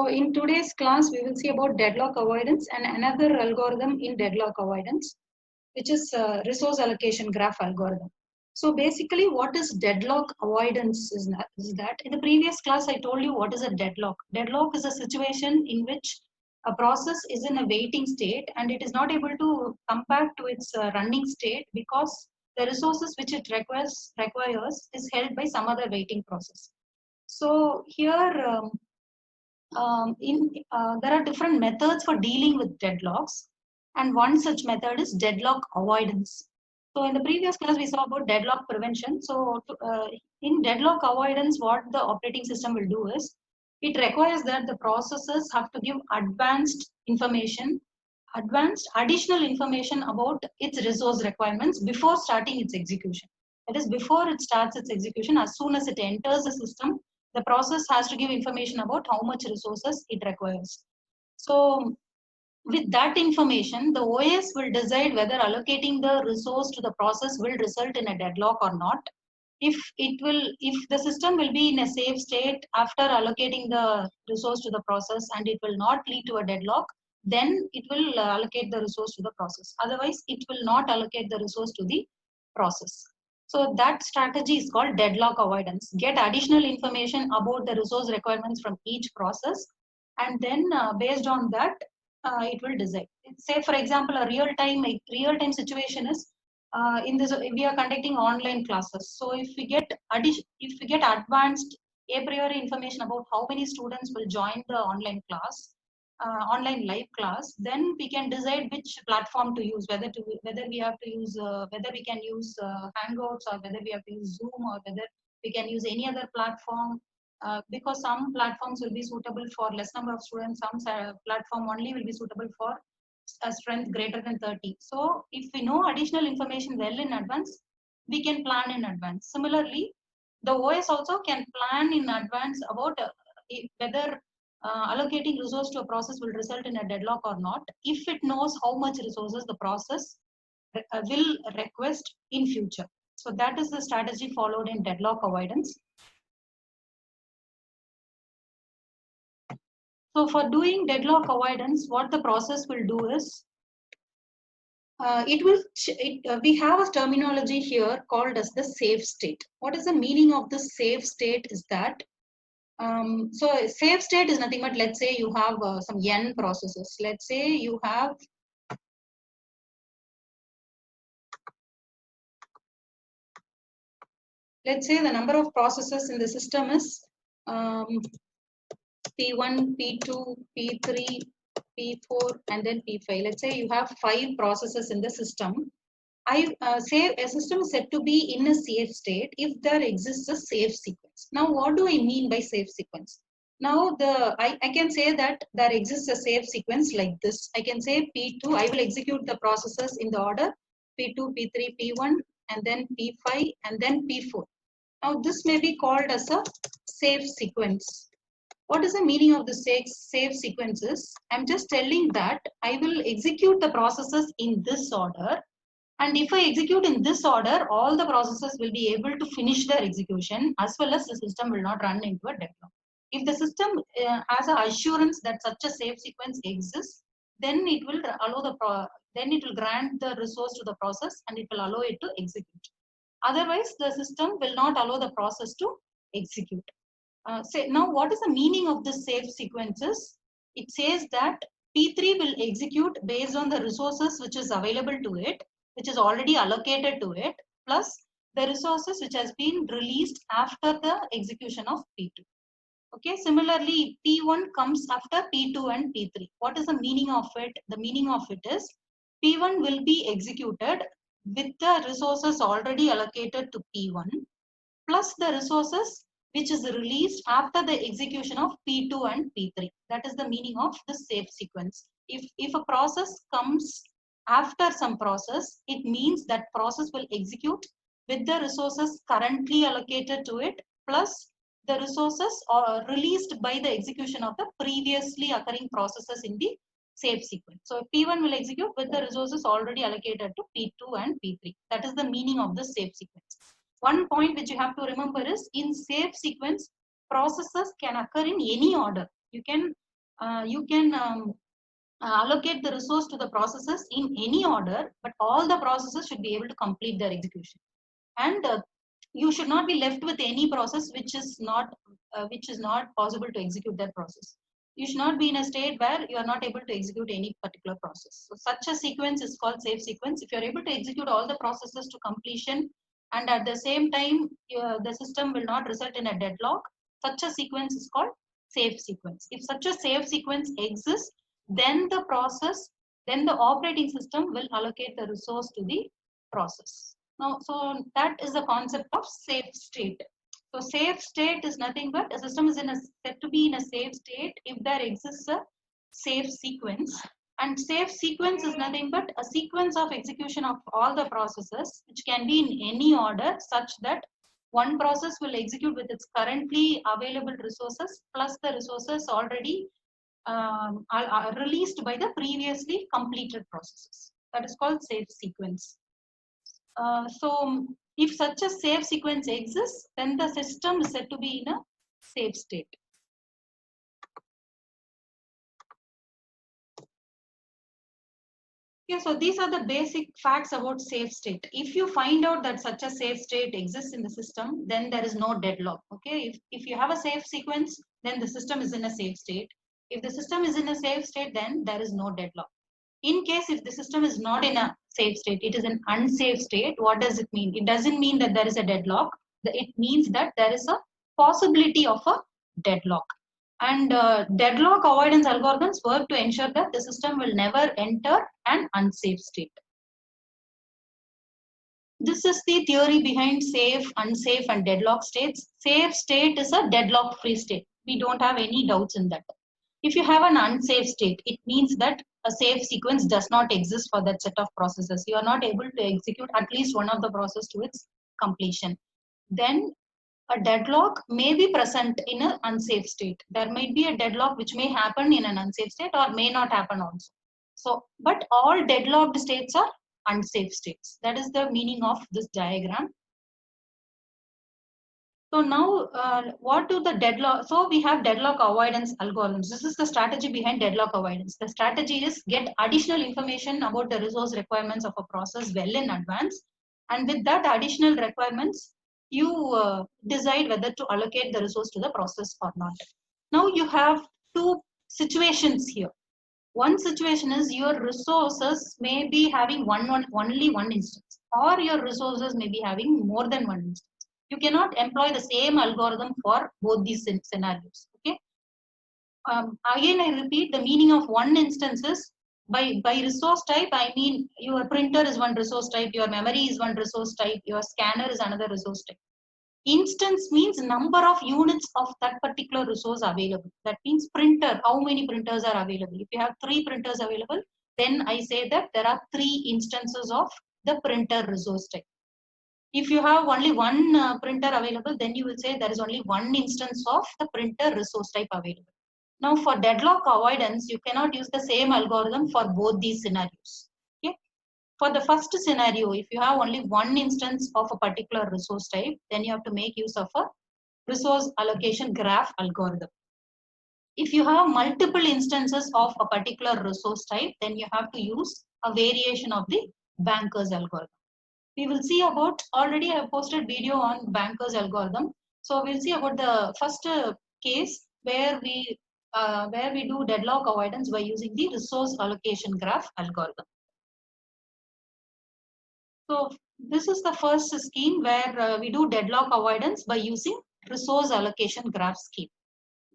in today's class, we will see about deadlock avoidance and another algorithm in deadlock avoidance, which is resource allocation graph algorithm. So basically what is deadlock avoidance is that in the previous class I told you what is a deadlock. Deadlock is a situation in which a process is in a waiting state and it is not able to come back to its running state because the resources which it requires is held by some other waiting process. So here there are different methods for dealing with deadlocks, and one such method is deadlock avoidance. So in the previous class we saw about deadlock prevention. So in deadlock avoidance, what the operating system will do is it requires that the processes have to give advanced additional information about its resource requirements before starting its execution. That is, before it starts its execution, as soon as it enters the system, the process has to give information about how much resources it requires. So with that information, the OS will decide whether allocating the resource to the process will result in a deadlock or not. If the system will be in a safe state after allocating the resource to the process and it will not lead to a deadlock, then it will allocate the resource to the process. Otherwise, it will not allocate the resource to the process. So that strategy is called deadlock avoidance. Get additional information about the resource requirements from each process, and then based on that, it will decide. Say, for example, a real-time situation is in this we are conducting online classes. So if we get advanced a priori information about how many students will join the online class, online live class, then we can decide which platform to use, whether we can use Hangouts, or whether we have to use Zoom, or whether we can use any other platform, because some platforms will be suitable for less number of students, some platform only will be suitable for a strength greater than 30. So if we know additional information well in advance, we can plan in advance. Similarly, the OS also can plan in advance about whether allocating resource to a process will result in a deadlock or not, if it knows how much resources the process will request in future. So that is the strategy followed in deadlock avoidance. So for doing deadlock avoidance, what the process will do is, we have a terminology here called as the safe state. What is the meaning of the safe state is that, so a safe state is nothing but, let's say you have some n processes. Let's say you have, let's say the number of processes in the system is P1, P2, P3, P4, and then P5. Let's say you have 5 processes in the system. I say a system is said to be in a safe state if there exists a safe sequence. Now, what do I mean by safe sequence? Now, I can say that there exists a safe sequence like this. I can say P2, I will execute the processes in the order P2, P3, P1, and then P5, and then P4. Now, this may be called as a safe sequence. What is the meaning of the safe sequences? I'm just telling that I will execute the processes in this order. And if I execute in this order, all the processes will be able to finish their execution, as well as the system will not run into a deadlock. If the system has an assurance that such a safe sequence exists, then it will grant the resource to the process and it will allow it to execute. Otherwise, the system will not allow the process to execute. Now, what is the meaning of this safe sequences? It says that P3 will execute based on the resources which is available to it, which is already allocated to it, plus the resources which has been released after the execution of P2. Okay, similarly, P1 comes after P2 and P3. What is the meaning of it? The meaning of it is P1 will be executed with the resources already allocated to P1 plus the resources which is released after the execution of P2 and P3. That is the meaning of the safe sequence. If a process comes after some process, it means that process will execute with the resources currently allocated to it plus the resources are released by the execution of the previously occurring processes in the safe sequence. So P1 will execute with the resources already allocated to P2 and P3. That is the meaning of the safe sequence. One point which you have to remember is, in safe sequence, processes can occur in any order. You can you can allocate the resource to the processes in any order, but all the processes should be able to complete their execution. And you should not be left with any process which is not possible to execute that process. You should not be in a state where you are not able to execute any particular process. So such a sequence is called safe sequence. If you are able to execute all the processes to completion and at the same time the system will not result in a deadlock, such a sequence is called safe sequence. If such a safe sequence exists, then the operating system will allocate the resource to the process. Now, so that is the concept of safe state. So safe state is nothing but a system is said to be in a safe state if there exists a safe sequence. And safe sequence is nothing but a sequence of execution of all the processes, which can be in any order such that one process will execute with its currently available resources plus the resources already are released by the previously completed processes. That is called safe sequence. So if such a safe sequence exists, then the system is said to be in a safe state. Okay, so these are the basic facts about safe state. If you find out that such a safe state exists in the system, then there is no deadlock. Okay, if you have a safe sequence, then the system is in a safe state. If the system is in a safe state, then there is no deadlock. In case if the system is not in a safe state, it is an unsafe state, what does it mean? It doesn't mean that there is a deadlock. It means that there is a possibility of a deadlock. And deadlock avoidance algorithms work to ensure that the system will never enter an unsafe state. This is the theory behind safe, unsafe, and deadlock states. Safe state is a deadlock-free state. We don't have any doubts in that. If you have an unsafe state, it means that a safe sequence does not exist for that set of processes. You are not able to execute at least one of the process to its completion. Then a deadlock may be present in an unsafe state. There might be a deadlock which may happen in an unsafe state or may not happen also. So, but all deadlocked states are unsafe states. That is the meaning of this diagram. So now, what do the deadlock? So we have deadlock avoidance algorithms. This is the strategy behind deadlock avoidance. The strategy is get additional information about the resource requirements of a process well in advance, and with that additional requirements, you decide whether to allocate the resource to the process or not. Now you have two situations here. One situation is your resources may be having only one instance, or your resources may be having more than one instance. You cannot employ the same algorithm for both these scenarios. Okay. Again, I repeat, the meaning of one instance is by resource type, I mean your printer is one resource type, your memory is one resource type, your scanner is another resource type. Instance means number of units of that particular resource available. That means printer, how many printers are available. If you have 3 printers available, then I say that there are 3 instances of the printer resource type. If you have only one printer available, then you will say there is only one instance of the printer resource type available. Now for deadlock avoidance, you cannot use the same algorithm for both these scenarios. Okay? For the first scenario, if you have only one instance of a particular resource type, then you have to make use of a resource allocation graph algorithm. If you have multiple instances of a particular resource type, then you have to use a variation of the Banker's algorithm. We will see about, already I have posted video on Banker's algorithm. So we'll see about the first case where we do deadlock avoidance by using the resource allocation graph algorithm. So this is the first scheme where we do deadlock avoidance by using resource allocation graph scheme.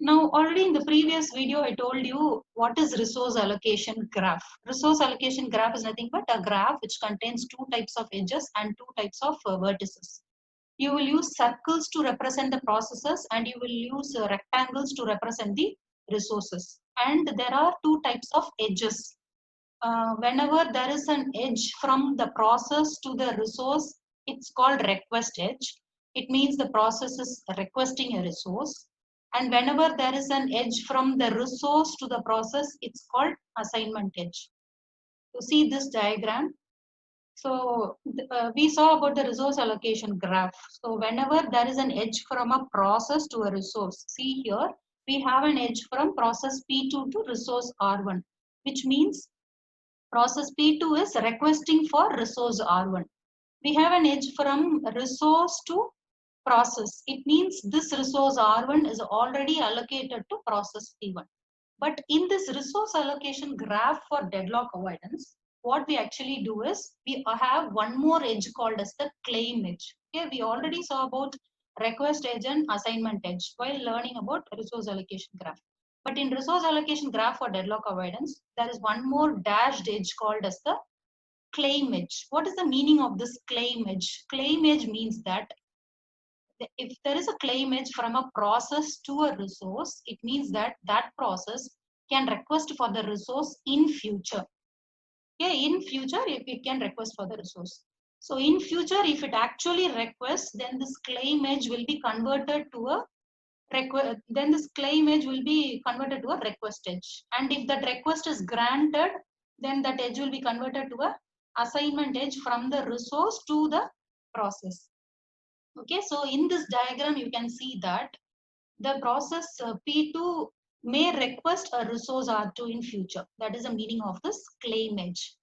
Now, already in the previous video, I told you what is resource allocation graph. Resource allocation graph is nothing but a graph which contains 2 types of edges and 2 types of vertices. You will use circles to represent the processes and you will use rectangles to represent the resources. And there are 2 types of edges. Whenever there is an edge from the process to the resource, it's called request edge. It means the process is requesting a resource. And whenever there is an edge from the resource to the process, it's called assignment edge. You see this diagram. So we saw about the resource allocation graph. So whenever there is an edge from a process to a resource, see here, we have an edge from process P2 to resource R1, which means process P2 is requesting for resource R1. We have an edge from resource to process. It means this resource R1 is already allocated to process P1. But in this resource allocation graph for deadlock avoidance, what we actually do is we have one more edge called as the claim edge. Okay, we already saw about request edge and assignment edge while learning about resource allocation graph. But in resource allocation graph for deadlock avoidance, there is one more dashed edge called as the claim edge. What is the meaning of this claim edge? Claim edge means that if there is a claim edge from a process to a resource, it means that that process can request for the resource in future. Okay, in future, if it can request for the resource. So in future, if it actually requests, then this claim edge will be converted to a then this claim edge will be converted to a request edge. And if that request is granted, then that edge will be converted to a assignment edge from the resource to the process. Okay, so in this diagram, you can see that the process P2 may request a resource R2 in future. That is the meaning of this claim edge.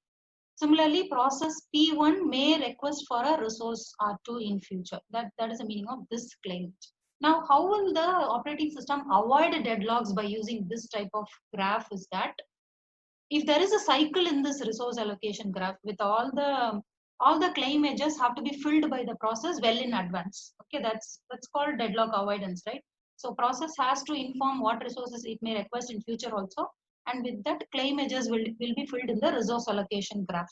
Similarly, process P1 may request for a resource R2 in future. That is the meaning of this claim edge. Now, how will the operating system avoid deadlocks by using this type of graph is that if there is a cycle in this resource allocation graph with all the claim edges have to be filled by the process well in advance. Okay, that's called deadlock avoidance, right? So process has to inform what resources it may request in future also, and with that claim edges will be filled in the resource allocation graph.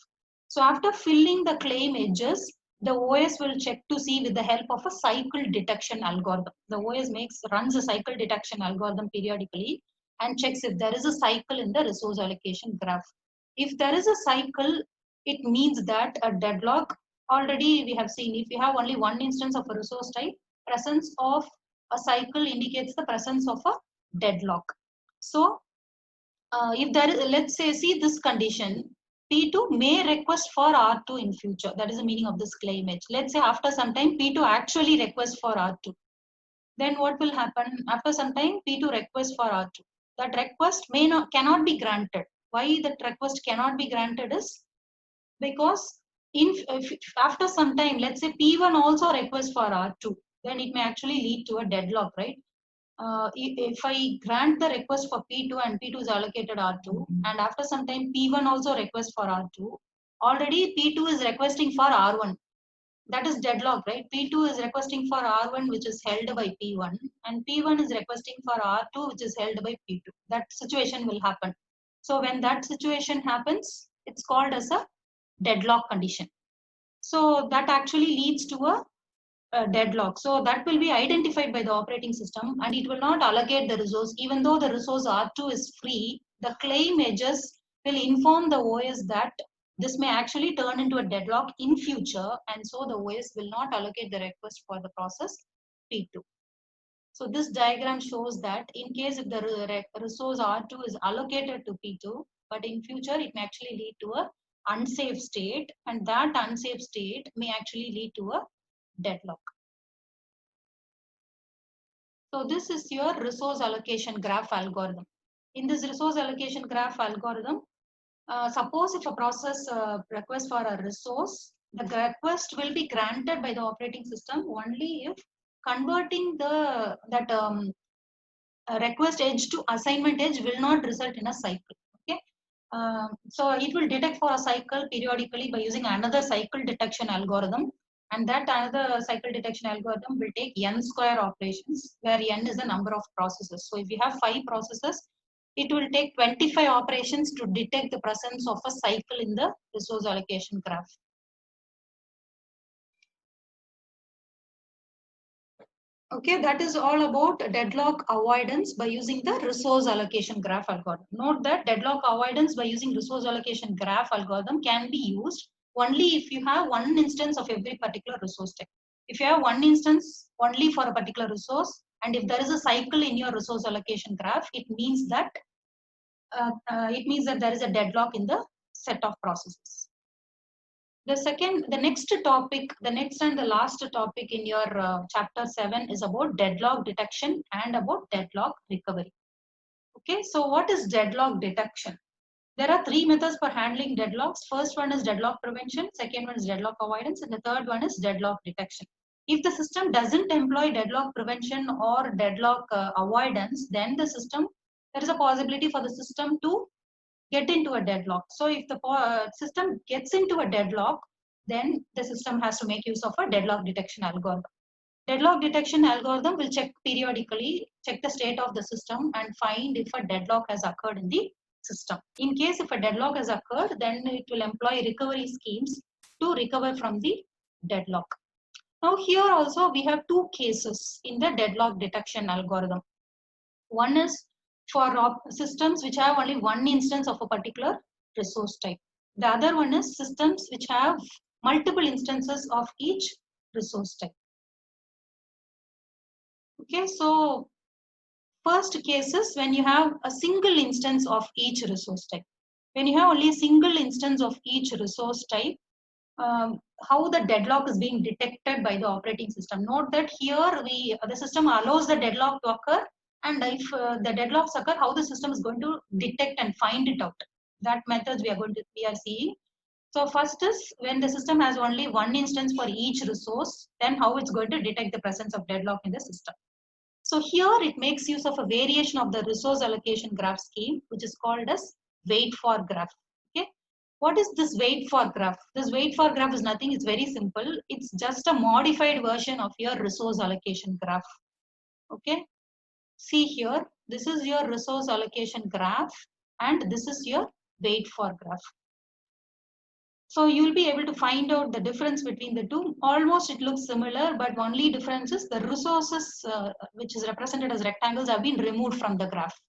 So after filling the claim edges, the OS will check to see with the help of a cycle detection algorithm. The OS runs a cycle detection algorithm periodically and checks if there is a cycle in the resource allocation graph. If there is a cycle, it means that a deadlock, already we have seen, if you have only one instance of a resource type, presence of a cycle indicates the presence of a deadlock. So if there is, let's say, see this condition, P2 may request for R2 in future. That is the meaning of this claim edge. Let's say after some time, P2 actually requests for R2. Then what will happen? After some time, P2 requests for R2. That request cannot be granted. Why that request cannot be granted is because if after some time, let's say P1 also requests for R2, then it may actually lead to a deadlock, right? If I grant the request for P2 and P2 is allocated R2, and after some time P1 also requests for R2, already P2 is requesting for R1. That is deadlock, right? P2 is requesting for R1, which is held by P1, and P1 is requesting for R2, which is held by P2. That situation will happen. So when that situation happens, it's called as a deadlock condition. So that actually leads to a deadlock. So that will be identified by the operating system and it will not allocate the resource. Even though the resource R2 is free, the claim edges will inform the OS that this may actually turn into a deadlock in future, and so the OS will not allocate the request for the process P2. So this diagram shows that in case if the resource R2 is allocated to P2, but in future it may actually lead to a unsafe state, and that unsafe state may actually lead to a deadlock. So this is your resource allocation graph algorithm. In this resource allocation graph algorithm, suppose if a process requests for a resource, the request will be granted by the operating system only if converting that request edge to assignment edge will not result in a cycle. Okay, so it will detect for a cycle periodically by using another cycle detection algorithm, and that another cycle detection algorithm will take n square operations, where n is the number of processes. So if you have 5 processes, it will take 25 operations to detect the presence of a cycle in the resource allocation graph. Okay, that is all about deadlock avoidance by using the resource allocation graph algorithm. Note that deadlock avoidance by using resource allocation graph algorithm can be used only if you have one instance of every particular resource type. If you have one instance only for a particular resource, and if there is a cycle in your resource allocation graph, it means that there is a deadlock in the set of processes. The next topic, the next and the last topic in your chapter 7 is about deadlock detection and about deadlock recovery. Okay, so what is deadlock detection? There are three methods for handling deadlocks. First one is deadlock prevention, second one is deadlock avoidance, and the third one is deadlock detection. If the system doesn't employ deadlock prevention or deadlock avoidance, then there is a possibility for the system to get into a deadlock. So if the system gets into a deadlock, then the system has to make use of a deadlock detection algorithm. Deadlock detection algorithm will check periodically, check the state of the system and find if a deadlock has occurred in the system. In case if a deadlock has occurred, then it will employ recovery schemes to recover from the deadlock. Now here also we have two cases in the deadlock detection algorithm. One is for systems which have only one instance of a particular resource type. The other one is systems which have multiple instances of each resource type. Okay, so first case is when you have a single instance of each resource type. When you have only a single instance of each resource type, how the deadlock is being detected by the operating system. Note that here the system allows the deadlock to occur, and if the deadlocks occur, how the system is going to detect and find it out. That methods we are seeing. So first is when the system has only one instance for each resource, then how it's going to detect the presence of deadlock in the system. So here it makes use of a variation of the resource allocation graph scheme, which is called as wait for graph. Okay, what is this wait for graph? This wait for graph is nothing. It's very simple. It's just a modified version of your resource allocation graph. Okay, see here. This is your resource allocation graph, and this is your wait for graph. So you'll be able to find out the difference between the two. Almost it looks similar, but only difference is the resources which is represented as rectangles have been removed from the graph.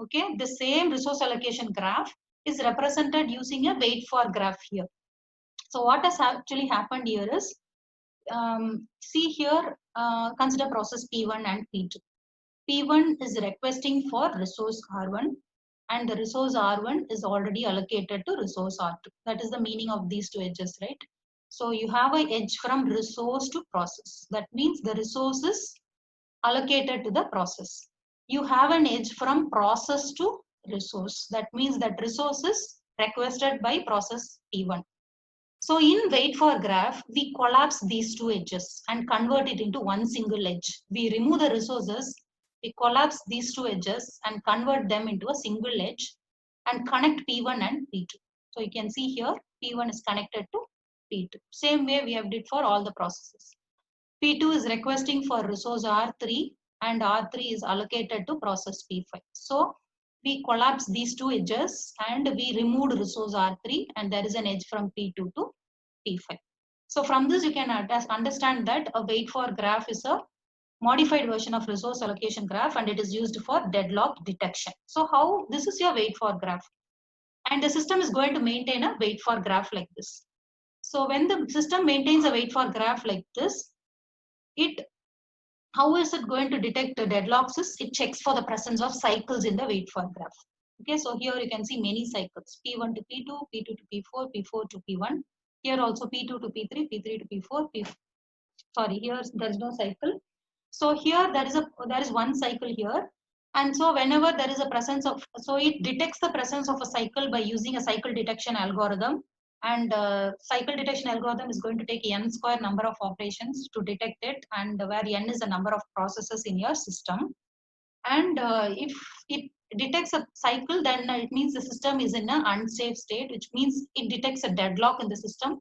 Okay, the same resource allocation graph is represented using a wait for graph here. So what has actually happened here is, see here, consider process P1 and P2. P1 is requesting for resource R1, and the resource R1 is already allocated to resource R2. That is the meaning of these two edges, right? So you have an edge from resource to process. That means the resource is allocated to the process. You have an edge from process to resource. That means that resource is requested by process P1. So in wait for graph, we collapse these two edges and convert it into one single edge. We remove the resources, we collapse these two edges and convert them into a single edge and connect P1 and P2. So you can see here, P1 is connected to P2. Same way we have did for all the processes. P2 is requesting for resource R3 and R3 is allocated to process P5. So we collapse these two edges and we removed resource R3 and there is an edge from P2 to P5. So from this you can understand that a wait for graph is a modified version of resource allocation graph and it is used for deadlock detection. So how this is your wait for graph and the system is going to maintain a wait for graph like this. So when the system maintains a wait for graph like this, how is it going to detect the deadlocks is it checks for the presence of cycles in the wait for graph. Okay, so here you can see many cycles, P1 to P2, P2 to P4, P4 to P1. Here also P2 to P3, P3 to P4, sorry, here there is no cycle. So here there is one cycle here. And so whenever there is a presence of, so it detects the presence of a cycle by using a cycle detection algorithm. And cycle detection algorithm is going to take n square number of operations to detect it, and where n is the number of processes in your system. And if it detects a cycle, then it means the system is in an unsafe state, which means it detects a deadlock in the system,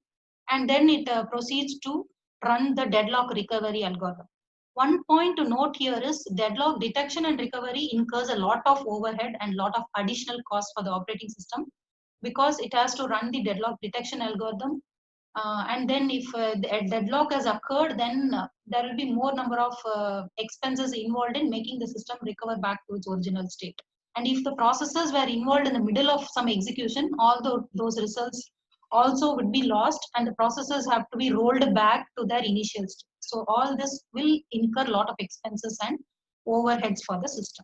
and then it proceeds to run the deadlock recovery algorithm. One point to note here is deadlock detection and recovery incurs a lot of overhead and lot of additional cost for the operating system, because it has to run the deadlock detection algorithm. And then if a deadlock has occurred, then there will be more number of expenses involved in making the system recover back to its original state. And if the processes were involved in the middle of some execution, all those results also would be lost and the processes have to be rolled back to their initial state. So all this will incur a lot of expenses and overheads for the system.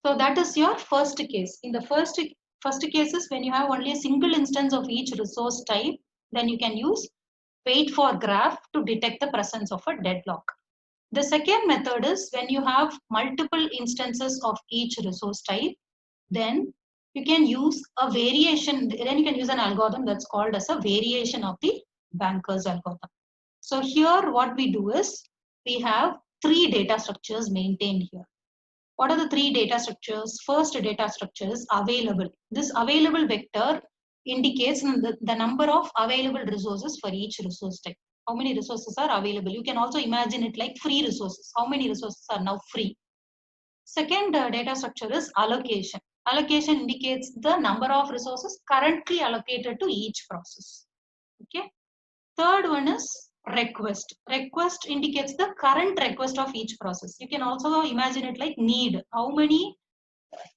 So that is your first case. In the first First case is when you have only a single instance of each resource type, then you can use wait for graph to detect the presence of a deadlock. The second method is when you have multiple instances of each resource type, then you can use a variation, then you can use an algorithm that's called as a variation of the Banker's algorithm. So here what we do is we have three data structures maintained here. What are the three data structures? First data structure is available. This available vector indicates the number of available resources for each resource type. How many resources are available? You can also imagine it like free resources. How many resources are now free? Second data structure is allocation. Allocation indicates the number of resources currently allocated to each process. Okay. Third one is request. Request indicates the current request of each process. You can also imagine it like need. How many?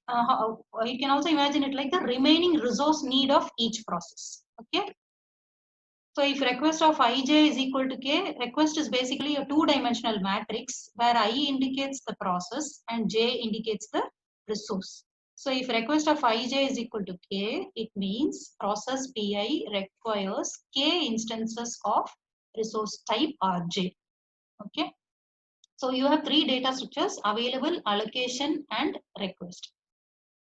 You can also imagine it like the remaining resource need of each process. Okay. So if request of ij is equal to k, request is basically a two-dimensional matrix where I indicates the process and j indicates the resource. So if request of ij is equal to k, it means process pi requires k instances of resource type rj. Okay. So you have three data structures: available, allocation, and request.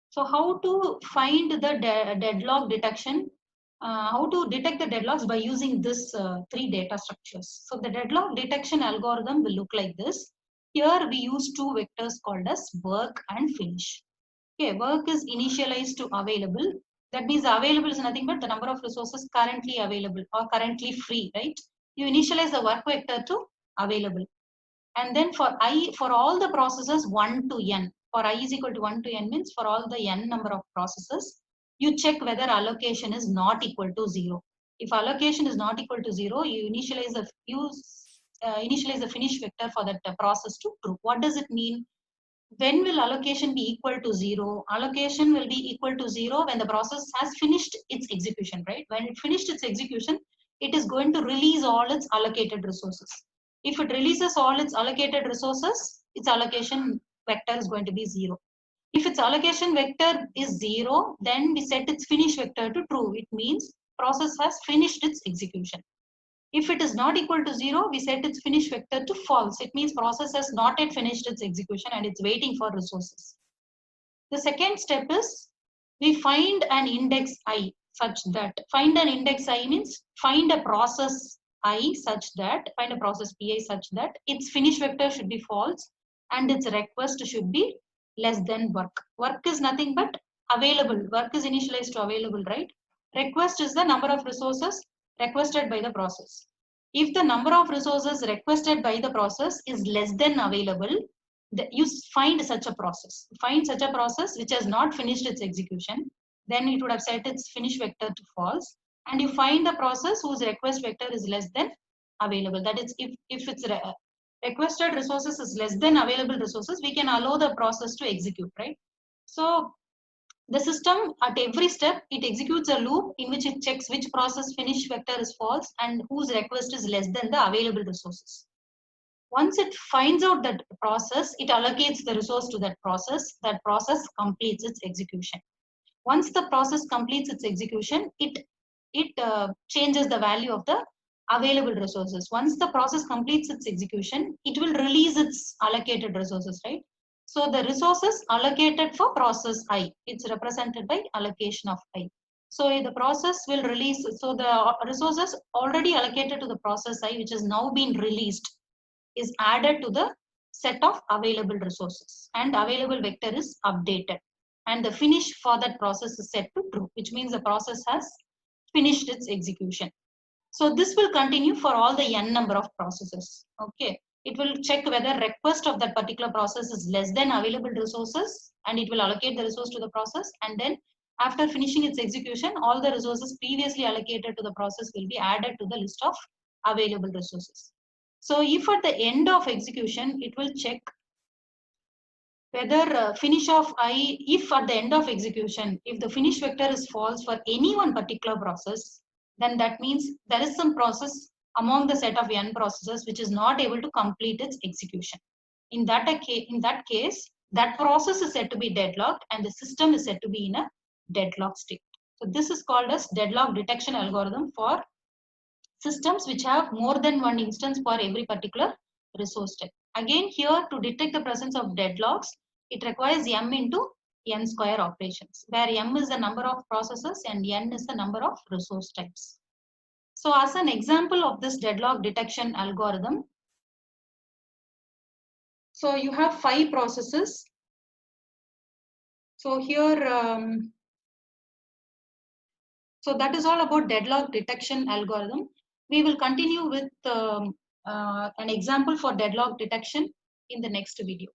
So how to find the deadlock detection? How to detect the deadlocks by using this three data structures. So the deadlock detection algorithm will look like this. Here we use two vectors called as work and finish. Okay, work is initialized to available. That means available is nothing but the number of resources currently available or currently free, right? You initialize the work vector to available. And then for all the processes 1 to n, for I is equal to 1 to n means for all the n number of processes, you check whether allocation is not equal to 0. If allocation is not equal to 0, you initialize the finish vector for that process to true. What does it mean? When will allocation be equal to 0? Allocation will be equal to 0 when the process has finished its execution, right? When it finished its execution, it is going to release all its allocated resources. If it releases all its allocated resources, its allocation vector is going to be 0. If its allocation vector is 0, then we set its finish vector to true. It means process has finished its execution. If it is not equal to 0, we set its finish vector to false. It means process has not yet finished its execution and it's waiting for resources. The second step is we find an index I such that, find an index I means find a process I such that, find a process Pi such that its finish vector should be false and its request should be less than work. Work is nothing but available. Work is initialized to available, right? Request is the number of resources requested by the process. If the number of resources requested by the process is less than available, you find such a process. Find such a process which has not finished its execution, then it would have set its finish vector to false. And you find the process whose request vector is less than available. That is, if its requested resources is less than available resources, we can allow the process to execute, right? So the system at every step, it executes a loop in which it checks which process finish vector is false and whose request is less than the available resources. Once it finds out that process, it allocates the resource to that process completes its execution. Once the process completes its execution, it changes the value of the available resources. Once the process completes its execution, it will release its allocated resources, right? So the resources allocated for process I, it's represented by allocation of I. So the process will release, so the resources already allocated to the process I, which has now been released, is added to the set of available resources and available vector is updated. And the finish for that process is set to true, which means the process has finished its execution. So this will continue for all the n number of processes. Okay. It will check whether request of that particular process is less than available resources and it will allocate the resource to the process. And then after finishing its execution, all the resources previously allocated to the process will be added to the list of available resources. So if at the end of execution, it will check whether finish of I, if at the end of execution, if the finish vector is false for any one particular process, then that means there is some process among the set of n processes which is not able to complete its execution. In that case, that process is said to be deadlocked and the system is said to be in a deadlock state. So this is called as deadlock detection algorithm for systems which have more than one instance for every particular resource type. Again, here to detect the presence of deadlocks, it requires m into n square operations, where m is the number of processes and n is the number of resource types. So as an example of this deadlock detection algorithm, so you have 5 processes. So here, so that is all about deadlock detection algorithm. We will continue with an example for deadlock detection in the next video.